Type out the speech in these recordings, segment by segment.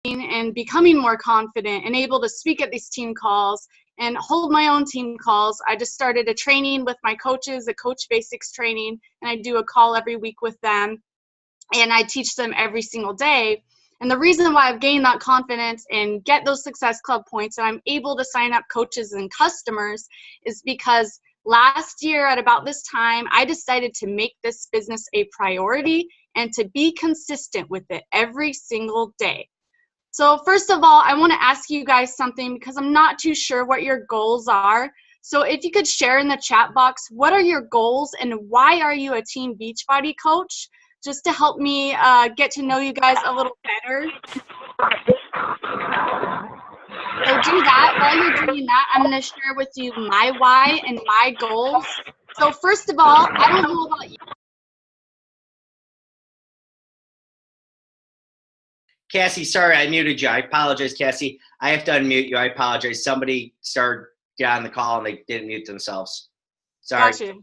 and becoming more confident and able to speak at these team calls and hold my own team calls, I just started a training with my coaches, a Coach Basics training, and I do a call every week with them, and I teach them every single day. And the reason why I've gained that confidence and get those Success Club points and I'm able to sign up coaches and customers is because last year at about this time, I decided to make this business a priority and to be consistent with it every single day. So first of all, I want to ask you guys something because I'm not too sure what your goals are. So if you could share in the chat box, what are your goals and why are you a Team Beachbody coach? Just to help me get to know you guys a little better. So do that. While you're doing that, I'm going to share with you my why and my goals. So first of all, I don't know about you. Cassie, sorry, I muted you. I apologize, Cassie. I have to unmute you. I apologize. Somebody started get on the call and they didn't mute themselves. Sorry. Gotcha.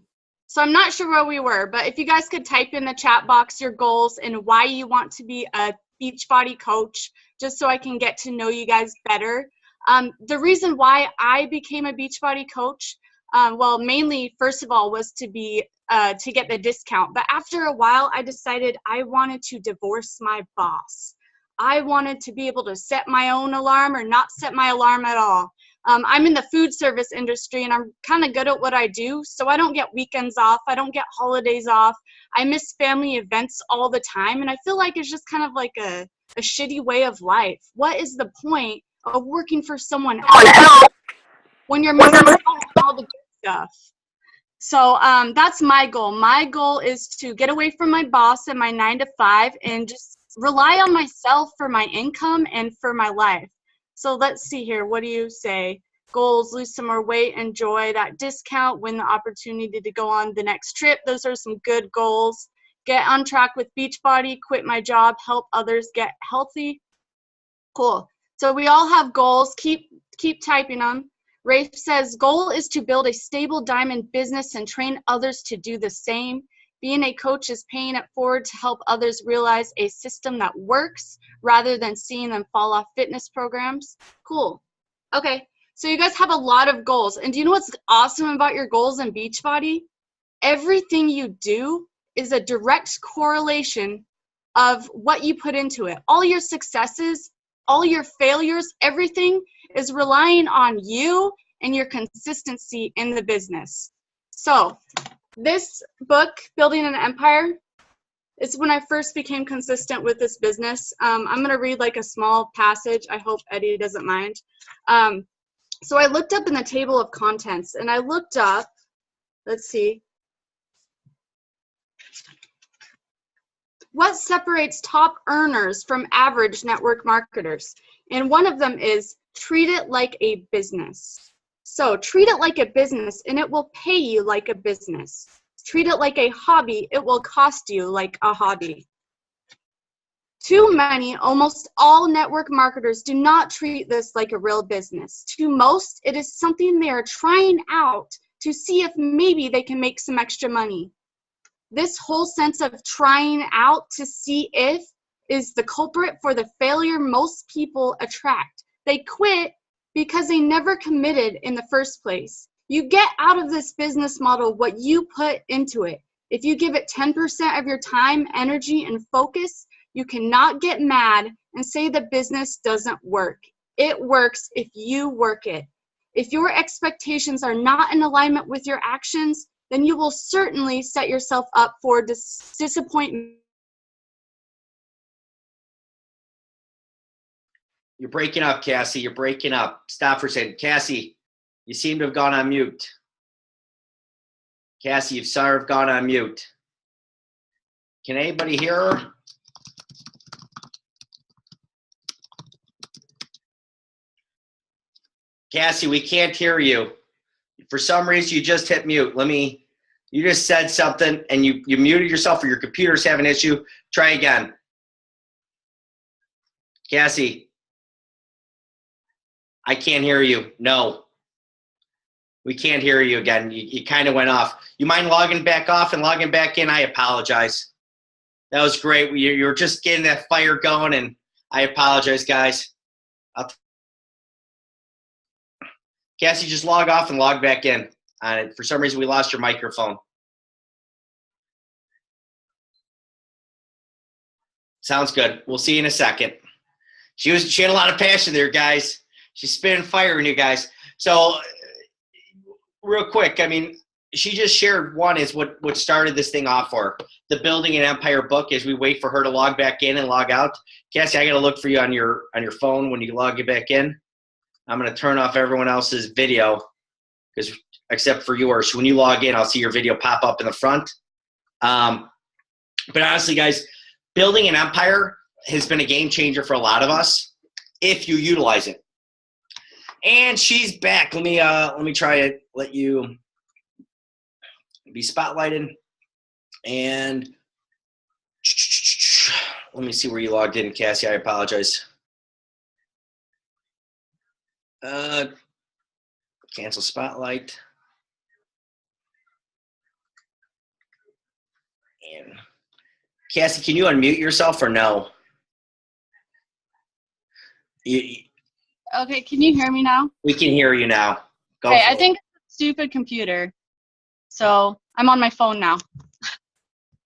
So I'm not sure where we were, but if you guys could type in the chat box your goals and why you want to be a Beachbody coach, just so I can get to know you guys better. The reason why I became a Beachbody coach, well, mainly, first of all, was to get the discount. But after a while, I decided I wanted to divorce my boss. I wanted to be able to set my own alarm or not set my alarm at all. I'm in the food service industry and I'm kind of good at what I do, so I don't get weekends off. I don't get holidays off. I miss family events all the time, and I feel like it's just kind of like a shitty way of life. What is the point of working for someone else when you're missing out on all the good stuff? So that's my goal. My goal is to get away from my boss and my 9-to-5 and just rely on myself for my income and for my life. So let's see here. What do you say? Goals: lose some more weight, enjoy that discount, win the opportunity to go on the next trip. Those are some good goals. Get on track with Beachbody, quit my job, help others get healthy. Cool. So we all have goals. Keep typing them. Rafe says, goal is to build a stable diamond business and train others to do the same. Being a coach is paying it forward to help others realize a system that works rather than seeing them fall off fitness programs. Cool. Okay, so you guys have a lot of goals. And do you know what's awesome about your goals in Beachbody? Everything you do is a direct correlation of what you put into it. All your successes, all your failures, everything is relying on you and your consistency in the business. So this book, Building an Empire, is when I first became consistent with this business. I'm going to read like a small passage. I hope Eddie doesn't mind. So I looked up in the table of contents and I looked up, let's see, what separates top earners from average network marketers. And one of them is treat it like a business. So treat it like a business and it will pay you like a business. Treat it like a hobby, it will cost you like a hobby. Too many, almost all network marketers do not treat this like a real business. To most, it is something they are trying out to see if maybe they can make some extra money. This whole sense of trying out to see if is the culprit for the failure most people attract. They quit because they never committed in the first place. You get out of this business model what you put into it. If you give it 10% of your time, energy, and focus, you cannot get mad and say the business doesn't work. It works if you work it. If your expectations are not in alignment with your actions, then you will certainly set yourself up for disappointment. You're breaking up, Cassie. You're breaking up. Stop for a second. Cassie, you seem to have gone on mute. Cassie, you've sort of gone on mute. Can anybody hear her? Cassie, we can't hear you. For some reason, you just hit mute. You just said something and you muted yourself or your computer's having an issue. Try again. Cassie. I can't hear you. No. We can't hear you again. You kind of went off. You mind logging back off and logging back in? I apologize. That was great. You were just getting that fire going, and I apologize, guys. Cassie, just log off and log back in. For some reason, we lost your microphone. Sounds good. We'll see you in a second. She had a lot of passion there, guys. She's spitting fire in you guys. So real quick, I mean, she just shared one is what started this thing off for her. The Building an Empire book as we wait for her to log back in and log out. Cassie, I got to look for you on your phone when you log it back in. I'm going to turn off everyone else's video except for yours. When you log in, I'll see your video pop up in the front. But honestly, guys, building an empire has been a game changer for a lot of us if you utilize it. And she's back. Let me try it. Let you be spotlighted. And let me see where you logged in, Cassie. I apologize. Cancel spotlight. And Cassie, can you unmute yourself or no? Okay, can you hear me now? We can hear you now. Go okay, I think it's a stupid computer. So I'm on my phone now.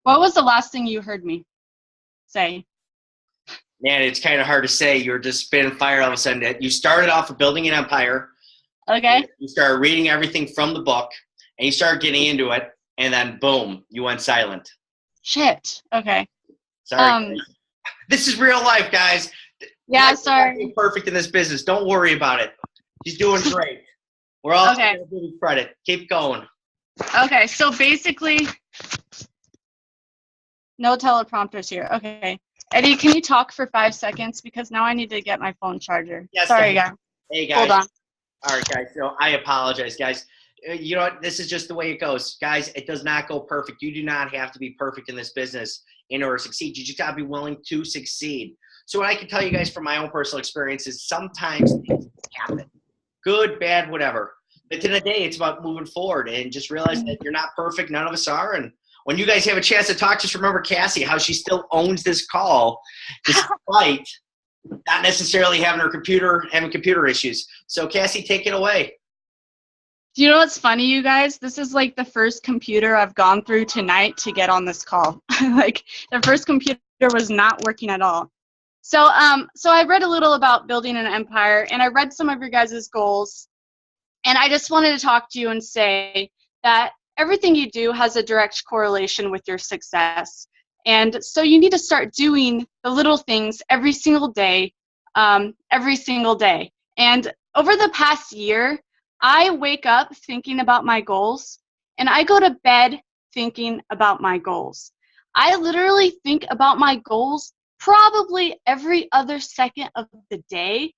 What was the last thing you heard me say? Man, it's kind of hard to say. You're just spitting fire all of a sudden. You started off with Building an Empire. Okay. You started reading everything from the book, and you started getting into it, and then boom, you went silent. Shit. Okay. Sorry. This is real life, guys. Yeah, sorry. Perfect in this business. Don't worry about it. She's doing great. We're all okay. giving you credit. Keep going. Okay, so basically, no teleprompters here. Okay. Eddie, can you talk for 5 seconds? Because now I need to get my phone charger. Yes, sorry, guys. Hey, guys. Hold on. All right, guys. So I apologize, guys. You know what? This is just the way it goes. Guys, it does not go perfect. You do not have to be perfect in this business in order to succeed. You just got to be willing to succeed. So what I can tell you guys from my own personal experience is sometimes things happen. Good, bad, whatever. But at the end of the day, it's about moving forward and just realize that you're not perfect. None of us are. And when you guys have a chance to talk, just remember Cassie, how she still owns this call despite not necessarily having computer issues. So Cassie, take it away. Do you know what's funny, you guys? This is like the first computer I've gone through tonight to get on this call. Like the first computer was not working at all. So I read a little about building an empire, and I read some of your guys' goals, and I just wanted to talk to you and say that everything you do has a direct correlation with your success. And so you need to start doing the little things every single day. And over the past year, I wake up thinking about my goals, and I go to bed thinking about my goals. I literally think about my goals probably every other second of the day.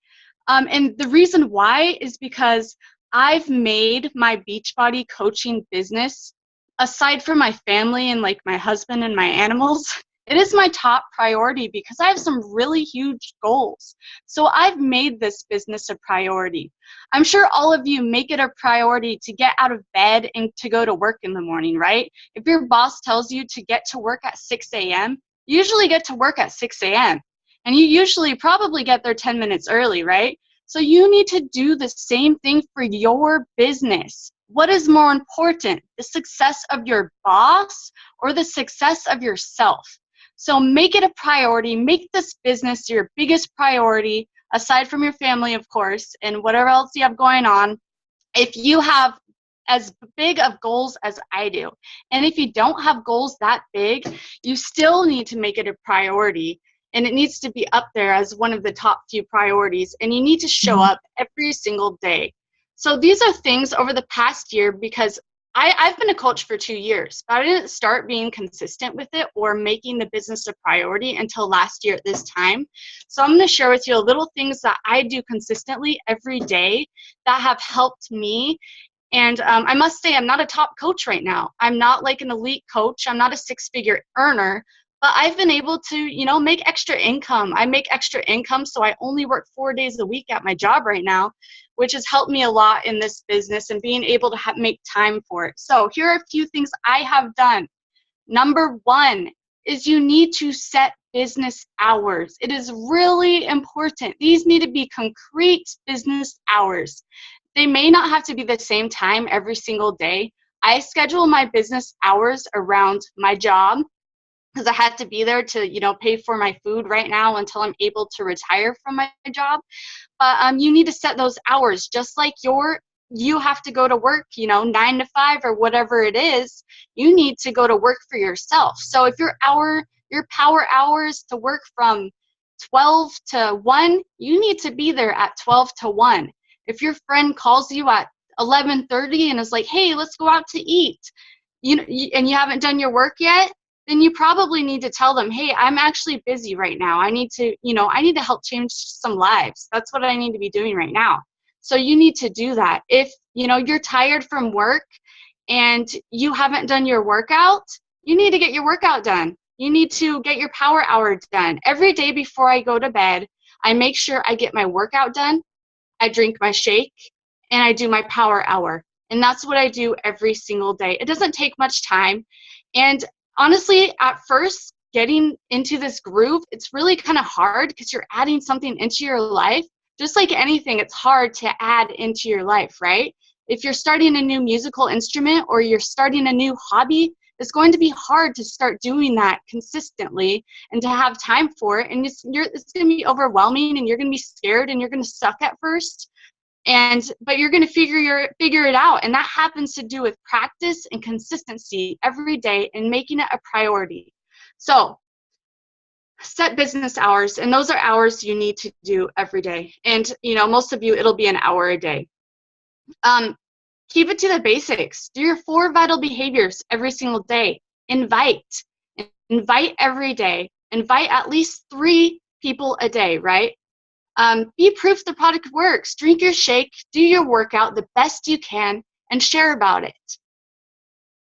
And the reason why is because I've made my Beachbody coaching business, aside from my family and like my husband and my animals, it is my top priority because I have some really huge goals. So I've made this business a priority. I'm sure all of you make it a priority to get out of bed and to go to work in the morning, right? If your boss tells you to get to work at 6 a.m., you usually get to work at 6 a.m. And you usually probably get there 10 minutes early, right? So you need to do the same thing for your business. What is more important, the success of your boss or the success of yourself? So make it a priority. Make this business your biggest priority, aside from your family, of course, and whatever else you have going on. If you have as big of goals as I do, and if you don't have goals that big, you still need to make it a priority. And it needs to be up there as one of the top few priorities. And you need to show up every single day. So these are things over the past year, because I've been a coach for 2 years, but I didn't start being consistent with it or making the business a priority until last year at this time. So I'm going to share with you little things that I do consistently every day that have helped me. And I must say, I'm not a top coach right now. I'm not like an elite coach. I'm not a six-figure earner. But I've been able to, make extra income. I make extra income, so I only work 4 days a week at my job right now, which has helped me a lot in this business and being able to make time for it. So here are a few things I have done. Number one is you need to set business hours. It is really important. These need to be concrete business hours. They may not have to be the same time every single day. I schedule my business hours around my job because I had to be there to, pay for my food right now until I'm able to retire from my job. But you need to set those hours just like you have to go to work, 9 to 5 or whatever it is. You need to go to work for yourself. So if your power hours to work from 12 to 1, you need to be there at 12 to 1. If your friend calls you at 11:30 and is like, hey, let's go out to eat, and you haven't done your work yet, then you probably need to tell them, hey, I'm actually busy right now. I need to help change some lives. That's what I need to be doing right now. So you need to do that. If, you're tired from work and you haven't done your workout, you need to get your workout done. You need to get your power hour done. Every day before I go to bed, I make sure I get my workout done, I drink my shake, and I do my power hour. And that's what I do every single day. It doesn't take much time. And honestly, at first, getting into this groove, it's really kind of hard because you're adding something into your life. Just like anything, it's hard to add into your life, right? If you're starting a new musical instrument or you're starting a new hobby, it's going to be hard to start doing that consistently and to have time for it. And it's going to be overwhelming, and you're going to be scared, and you're going to suck at first. But you're going to figure it out. And that happens to do with practice and consistency every day and making it a priority. So set business hours, and those are hours you need to do every day. And, most of you, it'll be an hour a day. Keep it to the basics. Do your 4 vital behaviors every single day. Invite every day. Invite at least 3 people a day, right? Be proof the product works. Drink your shake, do your workout the best you can, and share about it.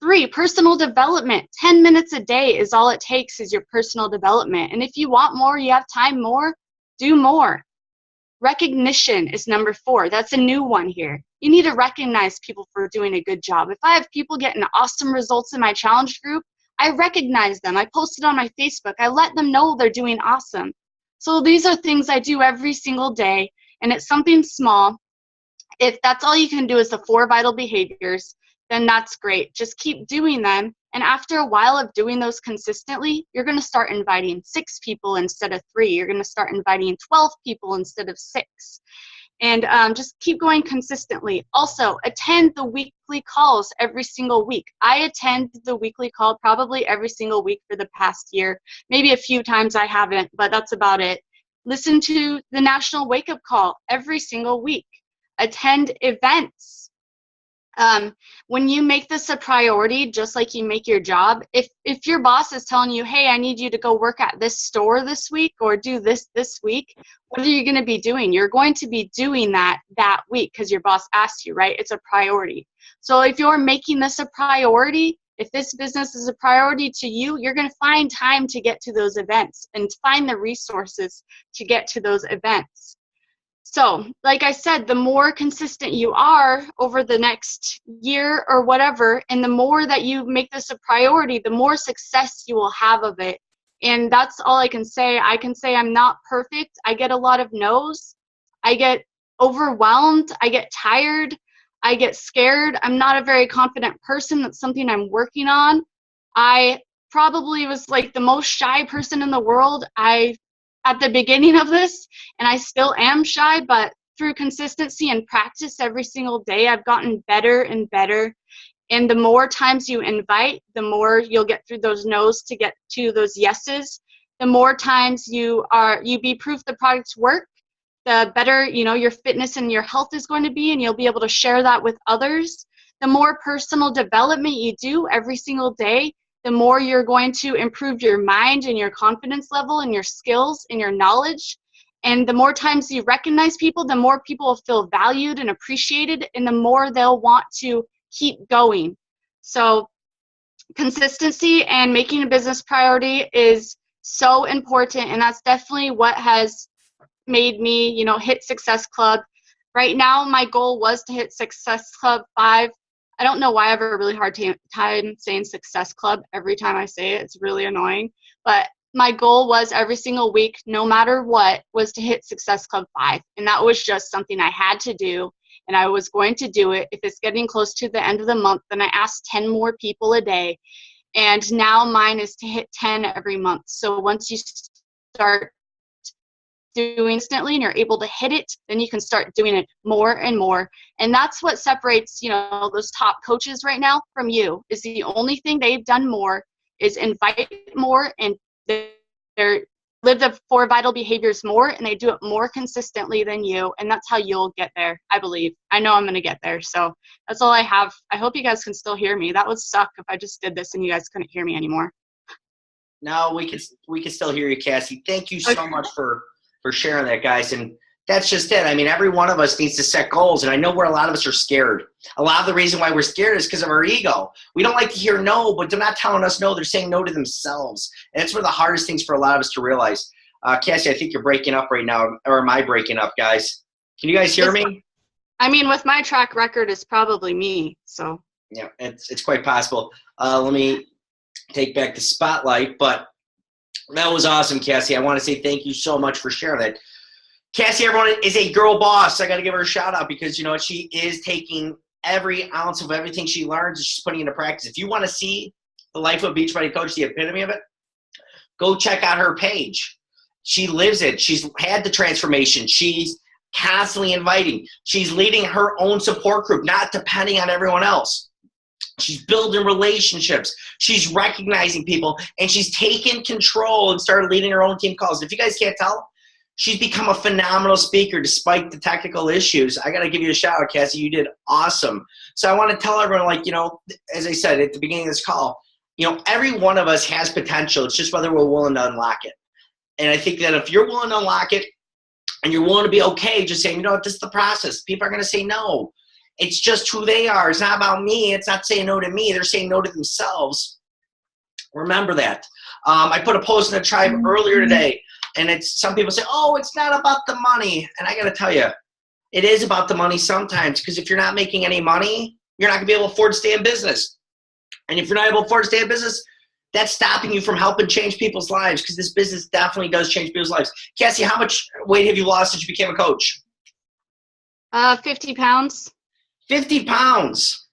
3, personal development. 10 minutes a day is all it takes is your personal development. And if you want more, you have time more, do more. Recognition is number 4. That's a new one here. You need to recognize people for doing a good job. If I have people getting awesome results in my challenge group, I recognize them. I post it on my Facebook. I let them know they're doing awesome. So these are things I do every single day, and it's something small. If that's all you can do is the 4 vital behaviors, then that's great. Just keep doing them. And after a while of doing those consistently, you're going to start inviting 6 people instead of 3. You're going to start inviting 12 people instead of 6. And just keep going consistently. Also, attend the weekly calls every single week. I attend the weekly call probably every single week for the past year. Maybe a few times I haven't, but that's about it. Listen to the National Wake Up Call every single week. Attend events. When you make this a priority, just like you make your job, if your boss is telling you, hey, I need you to go work at this store this week or do this week, what are you going to be doing? You're going to be doing that week because your boss asked you, right? It's a priority. So if you're making this a priority, if this business is a priority to you, you're going to find time to get to those events and find the resources to get to those events. So, like I said, the more consistent you are over the next year or whatever, and the more that you make this a priority, the more success you will have of it. And that's all I can say. I can say I'm not perfect. I get a lot of no's. I get overwhelmed. I get tired. I get scared. I'm not a very confident person. That's something I'm working on. I probably was like the most shy person in the world. At the beginning of this, and I still am shy, but through consistency and practice every single day, I've gotten better and better. And the more times you invite, the more you'll get through those no's to get to those yeses. The more times you be proof the products work, the better, your fitness and your health is going to be, and you'll be able to share that with others. The more personal development you do every single day, the more you're going to improve your mind and your confidence level and your skills and your knowledge. And the more times you recognize people, the more people will feel valued and appreciated, and the more they'll want to keep going. So consistency and making a business priority is so important, and that's definitely what has made me, hit Success Club. Right now, my goal was to hit Success Club 5. I don't know why I have a really hard time saying Success Club every time I say it. It's really annoying. But my goal was every single week, no matter what, was to hit Success Club 5. And that was just something I had to do, and I was going to do it. If it's getting close to the end of the month, then I asked 10 more people a day. And now mine is to hit 10 every month. So once you start doing instantly and you're able to hit it, then you can start doing it more and more. And that's what separates, you know, those top coaches right now from you. Is the only thing they've done more is invite more, and they're live the 4 vital behaviors more, and they do it more consistently than you. And that's how you'll get there, I believe. I know I'm going to get there. So that's all I have. I hope you guys can still hear me. That would suck if I just did this and you guys couldn't hear me anymore. No, we can still hear you, Cassie. Thank you so much for sharing that, guys. And that's just it. I mean, every one of us needs to set goals. And I know where a lot of us are scared. A lot of the reason why we're scared is because of our ego. We don't like to hear no, but they're not telling us no. They're saying no to themselves. And it's one of the hardest things for a lot of us to realize. Cassie, I think you're breaking up right now. Or am I breaking up, guys? Can you guys hear me? I mean, with my track record, it's probably me. So yeah, it's quite possible. Let me take back the spotlight. But that was awesome, Cassie. I want to say thank you so much for sharing that. Cassie, everyone, is a girl boss. I got to give her a shout out because, you know, she is taking every ounce of everything she learns and she's putting into practice. If you want to see the life of a Beachbody coach, the epitome of it, go check out her page. She lives it. She's had the transformation. She's constantly inviting. She's leading her own support group, not depending on everyone else. She's building relationships. She's recognizing people, and she's taken control and started leading her own team calls. If you guys can't tell, she's become a phenomenal speaker despite the technical issues. I got to give you a shout out, Cassie. You did awesome. So I want to tell everyone, like, you know, as I said at the beginning of this call, you know, every one of us has potential. It's just whether we're willing to unlock it. And I think that if you're willing to unlock it and you're willing to be okay just saying, you know what, this is the process. People are going to say no. It's just who they are. It's not about me. It's not saying no to me. They're saying no to themselves. Remember that. I put a post in the tribe earlier today, and it's some people say, oh, it's not about the money. And I got to tell you, it is about the money sometimes, because if you're not making any money, you're not going to be able to afford to stay in business. And if you're not able to afford to stay in business, that's stopping you from helping change people's lives, because this business definitely does change people's lives. Cassie, how much weight have you lost since you became a coach? 50 pounds. 50 pounds.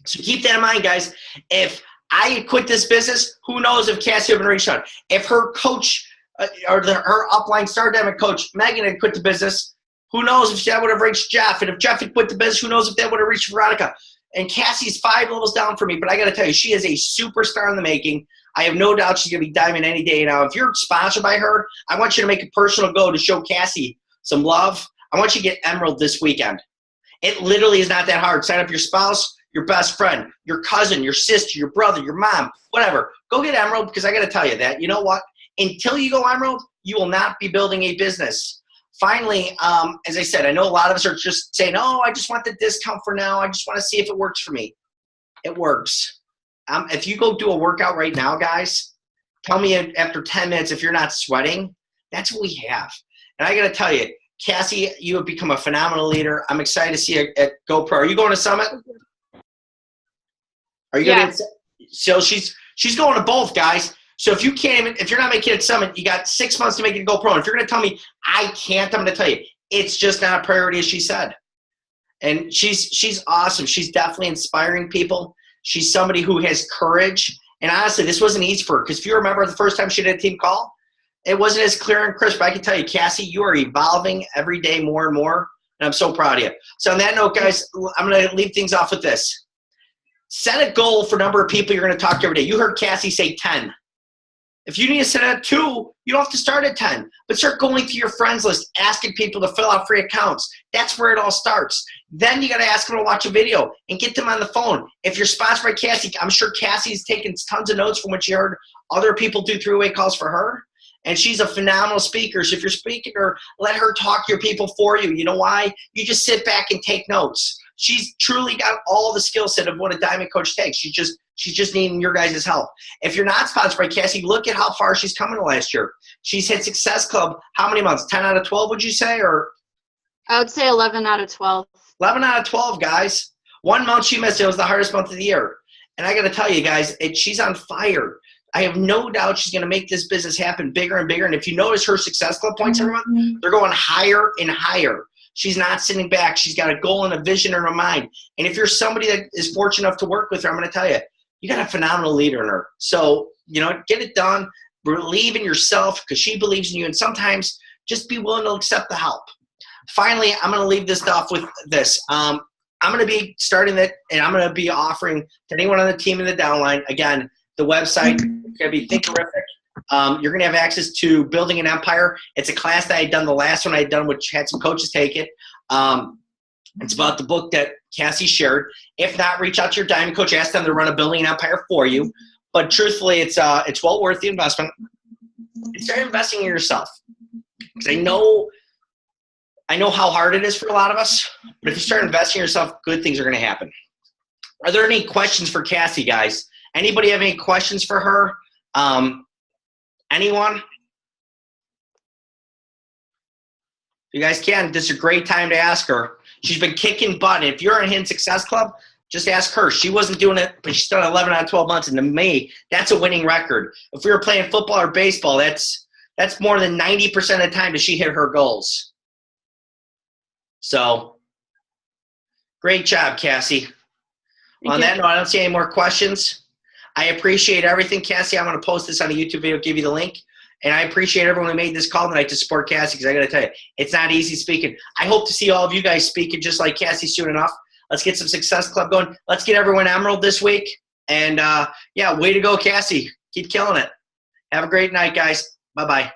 So keep that in mind, guys. If I had quit this business, who knows if Cassie would have reached out. If her coach her upline star dynamic coach, Megan, had quit the business, who knows if that would have reached Jeff. And if Jeff had quit the business, who knows if that would have reached Veronica. And Cassie's 5 levels down for me, but I got to tell you, she is a superstar in the making. I have no doubt she's going to be diamond any day now. If you're sponsored by her, I want you to make a personal go to show Cassie some love. I want you to get Emerald this weekend. It literally is not that hard. Sign up your spouse, your best friend, your cousin, your sister, your brother, your mom, whatever. Go get Emerald, because I got to tell you that, you know what? Until you go Emerald, you will not be building a business. Finally, as I said, I know a lot of us are just saying, oh, I just want the discount for now. I just want to see if it works for me. It works. If you go do a workout right now, guys, tell me after 10 minutes if you're not sweating. That's what we have. And I got to tell you, Cassie, you have become a phenomenal leader. I'm excited to see you at GoPro. Are you going to Summit? Are you going to? So she's going to both, guys. So if you're not making it at Summit, you got 6 months to make it GoPro. And if you're going to tell me I can't, I'm going to tell you it's just not a priority, as she said. And she's awesome. She's definitely inspiring people. She's somebody who has courage. And honestly, this wasn't easy for her, because if you remember the first time she did a team call, it wasn't as clear and crisp. But I can tell you, Cassie, you are evolving every day more and more, and I'm so proud of you. So on that note, guys, I'm going to leave things off with this. Set a goal for number of people you're going to talk to every day. You heard Cassie say 10. If you need to set at 2, you don't have to start at 10. But start going through your friends list, asking people to fill out free accounts. That's where it all starts. Then you got to ask them to watch a video and get them on the phone. If you're sponsored by Cassie, I'm sure Cassie's taken tons of notes from what she heard other people do three-way calls for her. And she's a phenomenal speaker. So if you're speaking her, let her talk to your people for you. You know why? You just sit back and take notes. She's truly got all the skill set of what a diamond coach takes. She's just needing your guys' help. If you're not sponsored by Cassie, look at how far she's come in the last year. She's hit Success Club how many months? 10 out of 12, would you say? Or I would say 11 out of 12. 11 out of 12, guys. 1 month she missed. It was the hardest month of the year. And I got to tell you guys, she's on fire. I have no doubt she's going to make this business happen bigger and bigger. And if you notice her Success Club points every month, they're going higher and higher. She's not sitting back. She's got a goal and a vision in her mind. And if you're somebody that is fortunate enough to work with her, I'm going to tell you, you got a phenomenal leader in her. So, get it done. Believe in yourself because she believes in you. And sometimes just be willing to accept the help. Finally, I'm going to leave this off with this. I'm going to be starting that, and I'm going to be offering to anyone on the team in the downline, again, the website is going to be Thinkerific. You're going to have access to Building an Empire. It's a class that I had done, the last one I had done, which had some coaches take it. It's about the book that Cassie shared. If not, reach out to your Diamond Coach. Ask them to run a Building an Empire for you. But truthfully, it's well worth the investment. Start investing in yourself. Because I know how hard it is for a lot of us. But if you start investing in yourself, good things are going to happen. Are there any questions for Cassie, guys? Anybody have any questions for her? Anyone? You guys can. This is a great time to ask her. She's been kicking butt. If you're in Hidden Success Club, just ask her. She wasn't doing it, but she's done 11 out of 12 months. And to me, that's a winning record. If we were playing football or baseball, that's more than 90% of the time that she hit her goals. So, great job, Cassie. On that note, I don't see any more questions. I appreciate everything, Cassie. I'm going to post this on a YouTube video, give you the link. And I appreciate everyone who made this call tonight to support Cassie because I got to tell you, it's not easy speaking. I hope to see all of you guys speaking just like Cassie soon enough. Let's get some Success Club going. Let's get everyone Emerald this week. And, yeah, way to go, Cassie. Keep killing it. Have a great night, guys. Bye-bye.